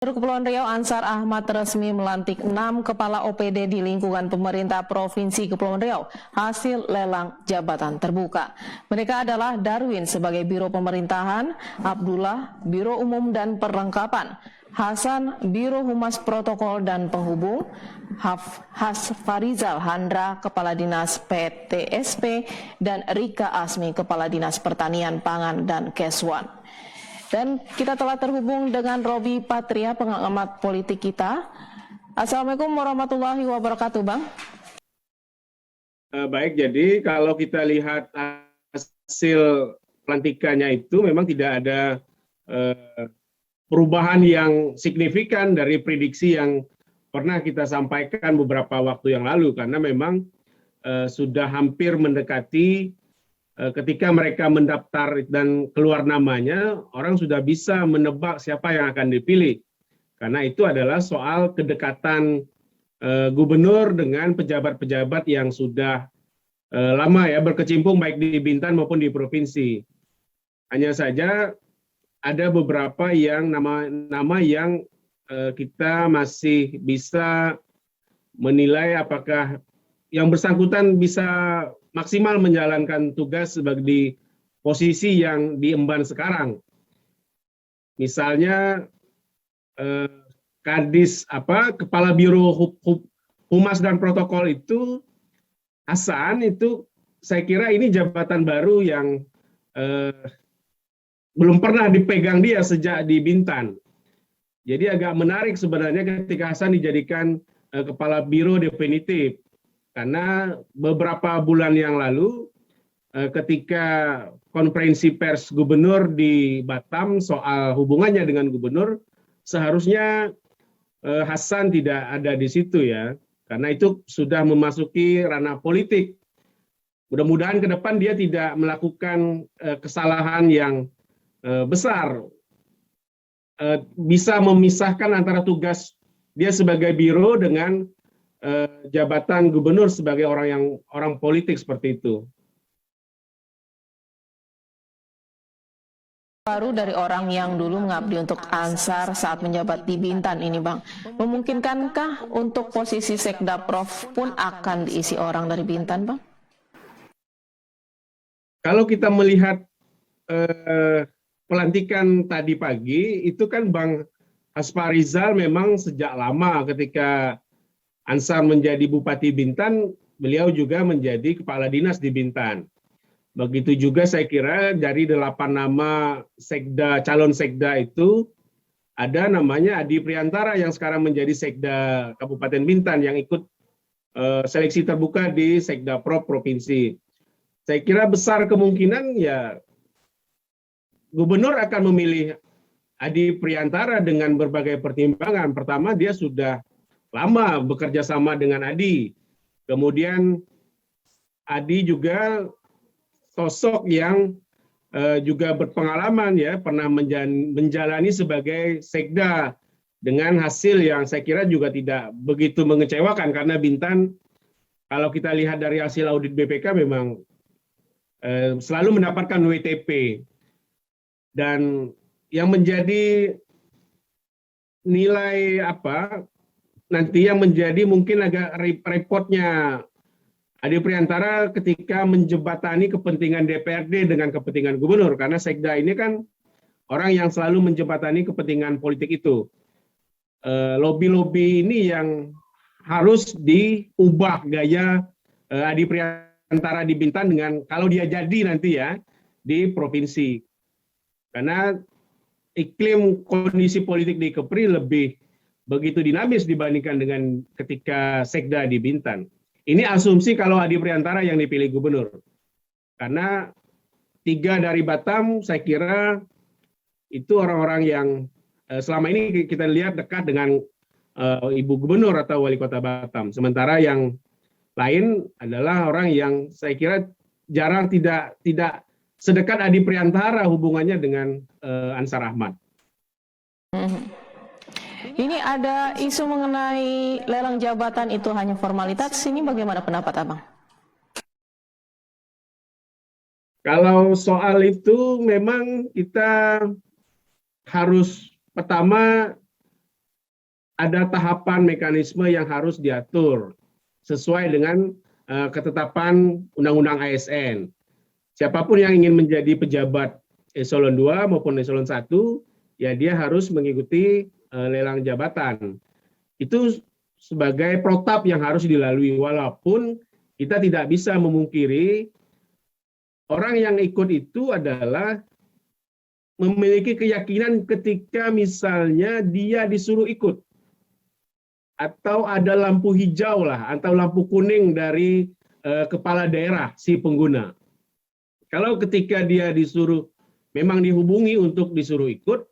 Kepulauan Riau, Ansar Ahmad resmi melantik 6 kepala OPD di lingkungan pemerintah Provinsi Kepulauan Riau hasil lelang jabatan terbuka. Mereka adalah Darwin sebagai Biro Pemerintahan, Abdullah Biro Umum dan Perlengkapan, Hasan Biro Humas Protokol dan Penghubung, Farizal Handra Kepala Dinas PTSP, dan Rika Asmi Kepala Dinas Pertanian Pangan dan Keswan. Dan kita telah terhubung dengan Robi Patria, pengamat politik kita. Assalamualaikum warahmatullahi wabarakatuh, Bang. Baik, jadi kalau kita lihat hasil pelantikannya itu memang tidak ada perubahan yang signifikan dari prediksi yang pernah kita sampaikan beberapa waktu yang lalu, karena memang sudah hampir mendekati ketika mereka mendaftar dan keluar namanya, orang sudah bisa menebak siapa yang akan dipilih. Karena itu adalah soal kedekatan gubernur dengan pejabat-pejabat yang sudah lama ya berkecimpung baik di Bintan maupun di provinsi. Hanya saja ada beberapa yang nama yang kita masih bisa menilai apakah yang bersangkutan bisa maksimal menjalankan tugas sebagai di posisi yang diemban sekarang. Misalnya Kepala Biro Humas dan Protokol itu Hasan, itu saya kira ini jabatan baru yang belum pernah dipegang dia sejak di Bintan. Jadi agak menarik sebenarnya ketika Hasan dijadikan Kepala Biro definitif. Karena beberapa bulan yang lalu ketika konferensi pers gubernur di Batam soal hubungannya dengan gubernur, seharusnya Hasan tidak ada di situ ya, karena itu sudah memasuki ranah politik. Mudah-mudahan ke depan dia tidak melakukan kesalahan yang besar, bisa memisahkan antara tugas dia sebagai biro dengan jabatan gubernur sebagai orang politik seperti itu. Baru dari orang yang dulu mengabdi untuk Ansar saat menjabat di Bintan ini, Bang. Memungkinkankah untuk posisi Sekda Prof pun akan diisi orang dari Bintan, Bang? Kalau kita melihat pelantikan tadi pagi, itu kan Bang Farizal memang sejak lama ketika Ansar menjadi Bupati Bintan, beliau juga menjadi Kepala Dinas di Bintan. Begitu juga saya kira dari 8 nama calon sekda itu, ada namanya Adi Priantara yang sekarang menjadi sekda Kabupaten Bintan yang ikut seleksi terbuka di Sekda Prov Provinsi. Saya kira besar kemungkinan ya gubernur akan memilih Adi Priantara dengan berbagai pertimbangan. Pertama, dia sudah lama bekerja sama dengan Adi. Kemudian Adi juga sosok yang juga berpengalaman ya, pernah menjalani sebagai sekda dengan hasil yang saya kira juga tidak begitu mengecewakan, karena Bintan kalau kita lihat dari hasil audit BPK memang selalu mendapatkan WTP. Dan yang menjadi nilai nanti yang menjadi mungkin agak repotnya Adi Priantara ketika menjembatani kepentingan DPRD dengan kepentingan gubernur, karena sekda ini kan orang yang selalu menjembatani kepentingan politik itu. Lobby-lobby ini yang harus diubah gaya Adi Priantara di Bintan dengan kalau dia jadi nanti ya di provinsi. Karena iklim kondisi politik di Kepri lebih begitu dinamis dibandingkan dengan ketika sekda di Bintan. Ini asumsi kalau Adi Priantara yang dipilih gubernur. Karena 3 dari Batam saya kira itu orang-orang yang selama ini kita lihat dekat dengan Ibu Gubernur atau Wali Kota Batam. Sementara yang lain adalah orang yang saya kira jarang tidak sedekat Adi Priantara hubungannya dengan Ansar Ahmad. Ini ada isu mengenai lelang jabatan itu hanya formalitas. Ini bagaimana pendapat Abang? Kalau soal itu memang kita harus pertama ada tahapan mekanisme yang harus diatur sesuai dengan ketetapan Undang-Undang ASN. Siapapun yang ingin menjadi pejabat eselon 2 maupun eselon 1, ya dia harus mengikuti lelang jabatan. Itu sebagai protap yang harus dilalui, walaupun kita tidak bisa memungkiri orang yang ikut itu adalah memiliki keyakinan ketika misalnya dia disuruh ikut, atau ada lampu hijau lah, atau lampu kuning dari kepala daerah si pengguna. Kalau ketika dia disuruh, memang dihubungi untuk disuruh ikut,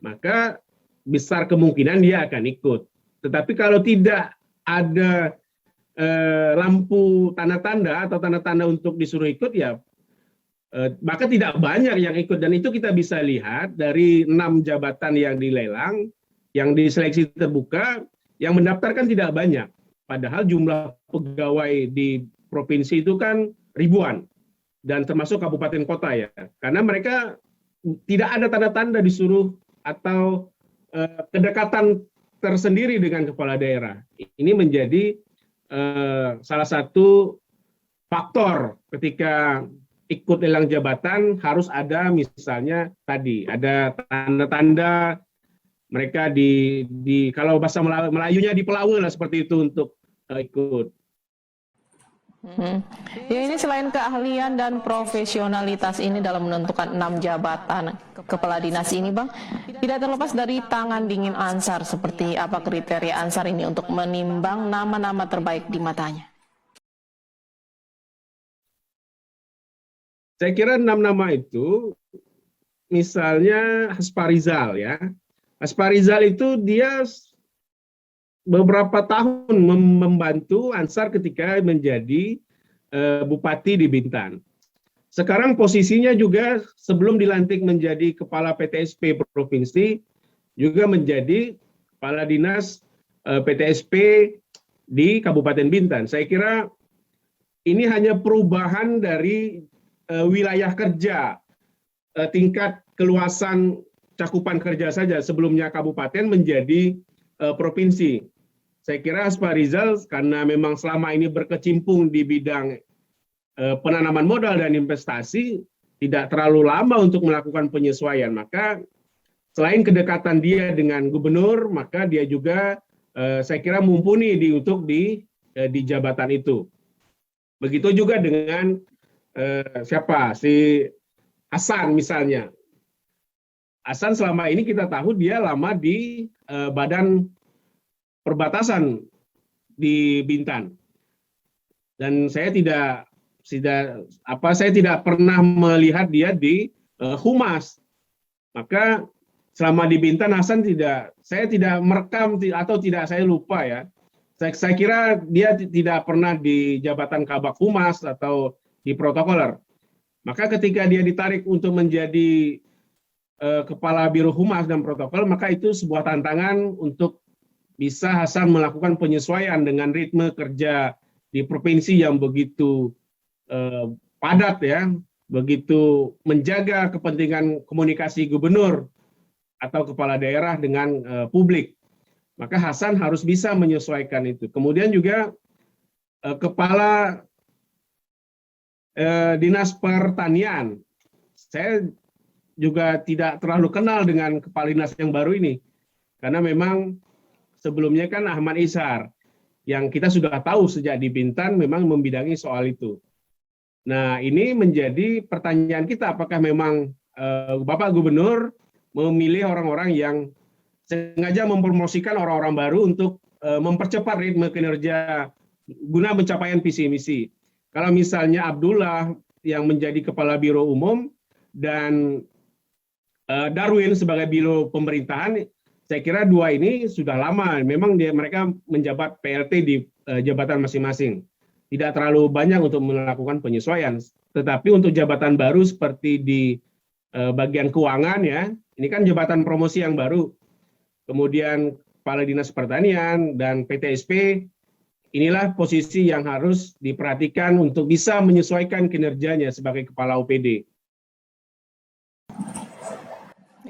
maka besar kemungkinan dia akan ikut. Tetapi kalau tidak ada lampu tanda-tanda atau tanda-tanda untuk disuruh ikut, ya maka tidak banyak yang ikut. Dan itu kita bisa lihat dari 6 jabatan yang dilelang, yang diseleksi terbuka, yang mendaftarkan tidak banyak. Padahal jumlah pegawai di provinsi itu kan ribuan, dan termasuk kabupaten kota ya. Karena mereka tidak ada tanda-tanda disuruh atau kedekatan tersendiri dengan kepala daerah. Ini menjadi salah satu faktor ketika ikut lelang jabatan, harus ada misalnya tadi ada tanda-tanda mereka di kalau bahasa Melayunya di pelawe lah seperti itu untuk ikut. Ya, ini selain keahlian dan profesionalitas ini dalam menentukan 6 jabatan kepala dinas ini, Bang, tidak terlepas dari tangan dingin Ansar. Seperti apa kriteria Ansar ini untuk menimbang nama-nama terbaik di matanya? Saya kira 6 nama itu, misalnya Hasparizal ya. Hasparizal itu dia beberapa tahun membantu Ansar ketika menjadi bupati di Bintan. Sekarang posisinya juga sebelum dilantik menjadi kepala PTSP provinsi, juga menjadi kepala dinas PTSP di Kabupaten Bintan. Saya kira ini hanya perubahan dari wilayah kerja, tingkat keluasan cakupan kerja saja. Sebelumnya kabupaten menjadi provinsi. Saya kira Hasparizal karena memang selama ini berkecimpung di bidang penanaman modal dan investasi, tidak terlalu lama untuk melakukan penyesuaian. Maka selain kedekatan dia dengan gubernur, maka dia juga saya kira mumpuni untuk di jabatan itu. Begitu juga dengan siapa, si Hasan misalnya. Hasan selama ini kita tahu dia lama di badan perbatasan di Bintan, dan saya tidak pernah melihat dia di humas. Maka selama di Bintan Hasan saya tidak merekam atau tidak, saya lupa ya. Saya kira dia tidak pernah di jabatan kabak humas atau di protokoler. Maka ketika dia ditarik untuk menjadi kepala biro humas dan protokol, maka itu sebuah tantangan untuk bisa Hasan melakukan penyesuaian dengan ritme kerja di provinsi yang begitu padat ya, begitu menjaga kepentingan komunikasi gubernur atau kepala daerah dengan publik. Maka Hasan harus bisa menyesuaikan itu. Kemudian juga kepala dinas pertanian, saya juga tidak terlalu kenal dengan kepala dinas yang baru ini, karena memang sebelumnya kan Ahmad Ishar, yang kita sudah tahu sejak di Bintan memang membidangi soal itu. Nah, ini menjadi pertanyaan kita, apakah memang Bapak Gubernur memilih orang-orang yang sengaja mempromosikan orang-orang baru untuk mempercepat ritme kinerja guna pencapaian visi misi. Kalau misalnya Abdullah yang menjadi kepala biro umum dan Darwin sebagai biro pemerintahan, saya kira dua ini sudah lama. Memang mereka menjabat PLT di jabatan masing-masing. Tidak terlalu banyak untuk melakukan penyesuaian. Tetapi untuk jabatan baru seperti di bagian keuangan ya, ini kan jabatan promosi yang baru. Kemudian Kepala Dinas Pertanian dan PTSP, inilah posisi yang harus diperhatikan untuk bisa menyesuaikan kinerjanya sebagai kepala OPD.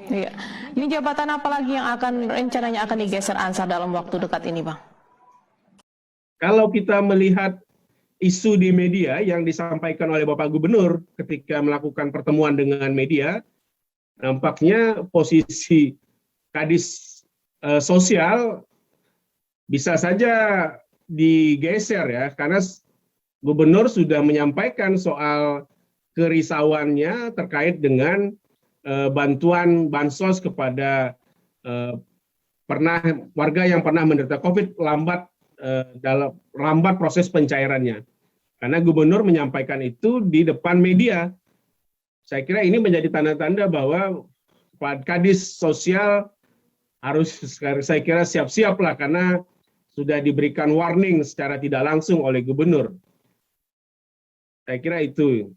Iya. Ini jabatan apa lagi yang rencananya akan digeser Ansar dalam waktu dekat ini, Bang? Kalau kita melihat isu di media yang disampaikan oleh Bapak Gubernur ketika melakukan pertemuan dengan media, nampaknya posisi Kadis Sosial bisa saja digeser ya, karena Gubernur sudah menyampaikan soal kerisauannya terkait dengan bantuan bansos kepada warga yang pernah menderita COVID dalam lambat proses pencairannya. Karena Gubernur menyampaikan itu di depan media. Saya kira ini menjadi tanda-tanda bahwa Kadis Sosial harus, saya kira, siap-siap lah, karena sudah diberikan warning secara tidak langsung oleh Gubernur. Saya kira itu.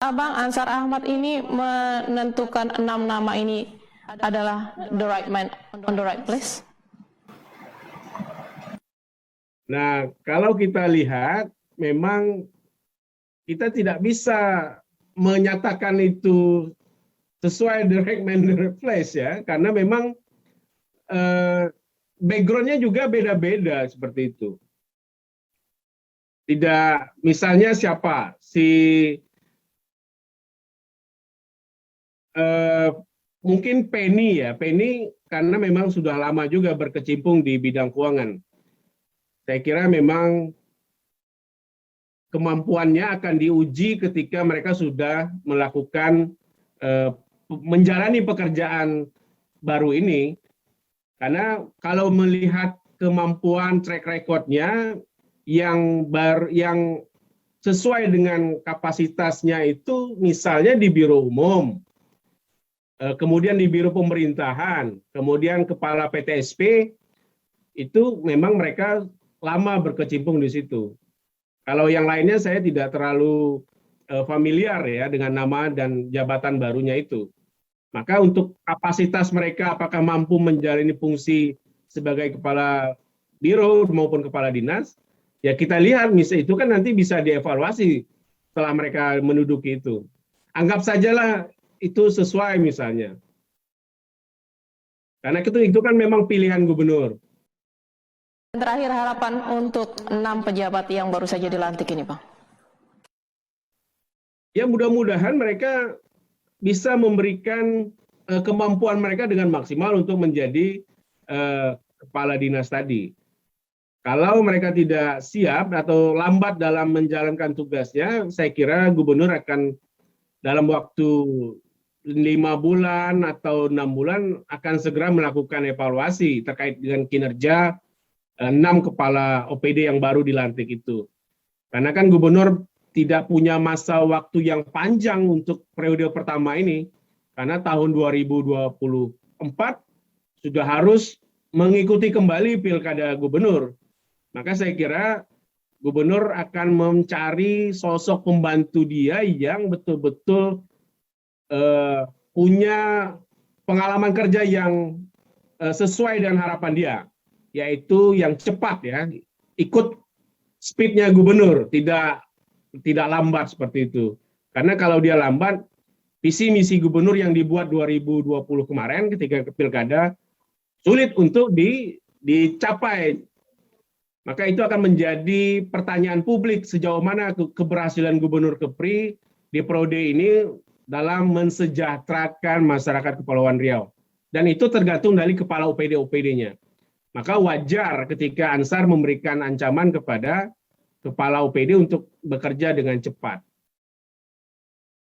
Abang, Ansar Ahmad ini menentukan 6 nama ini adalah the right man on the right place? Nah, kalau kita lihat, memang kita tidak bisa menyatakan itu sesuai the right man, the right place ya, karena memang background-nya juga beda-beda seperti itu. Tidak, misalnya siapa? Mungkin Penny ya, Penny karena memang sudah lama juga berkecimpung di bidang keuangan. Saya kira memang kemampuannya akan diuji ketika mereka sudah melakukan menjalani pekerjaan baru ini, karena kalau melihat kemampuan track record-nya yang sesuai dengan kapasitasnya itu, misalnya di Biro Umum, kemudian di Biro Pemerintahan, kemudian Kepala PTSP, itu memang mereka lama berkecimpung di situ. Kalau yang lainnya saya tidak terlalu familiar ya dengan nama dan jabatan barunya itu. Maka untuk kapasitas mereka apakah mampu menjalani fungsi sebagai kepala biro maupun kepala dinas, ya kita lihat misalnya itu kan nanti bisa dievaluasi setelah mereka menduduki itu. Anggap sajalah itu sesuai misalnya. Karena itu kan memang pilihan gubernur. Terakhir, harapan untuk 6 pejabat yang baru saja dilantik ini, Pak. Ya mudah-mudahan mereka bisa memberikan kemampuan mereka dengan maksimal untuk menjadi kepala dinas tadi. Kalau mereka tidak siap atau lambat dalam menjalankan tugasnya, saya kira gubernur akan dalam waktu 5 bulan atau 6 bulan akan segera melakukan evaluasi terkait dengan kinerja 6 kepala OPD yang baru dilantik itu. Karena kan gubernur tidak punya masa waktu yang panjang untuk periode pertama ini, karena tahun 2024 sudah harus mengikuti kembali pilkada gubernur. Maka saya kira gubernur akan mencari sosok pembantu dia yang betul-betul punya pengalaman kerja yang sesuai dengan harapan dia, yaitu yang cepat ya, ikut speednya gubernur, tidak lambat seperti itu. Karena kalau dia lambat, visi misi gubernur yang dibuat 2020 kemarin ketika ke pilkada sulit untuk dicapai. Maka itu akan menjadi pertanyaan publik sejauh mana keberhasilan Gubernur Kepri di periode ini dalam mensejahterakan masyarakat Kepulauan Riau. Dan itu tergantung dari kepala OPD-OPD-nya. Maka wajar ketika Ansar memberikan ancaman kepada kepala OPD untuk bekerja dengan cepat.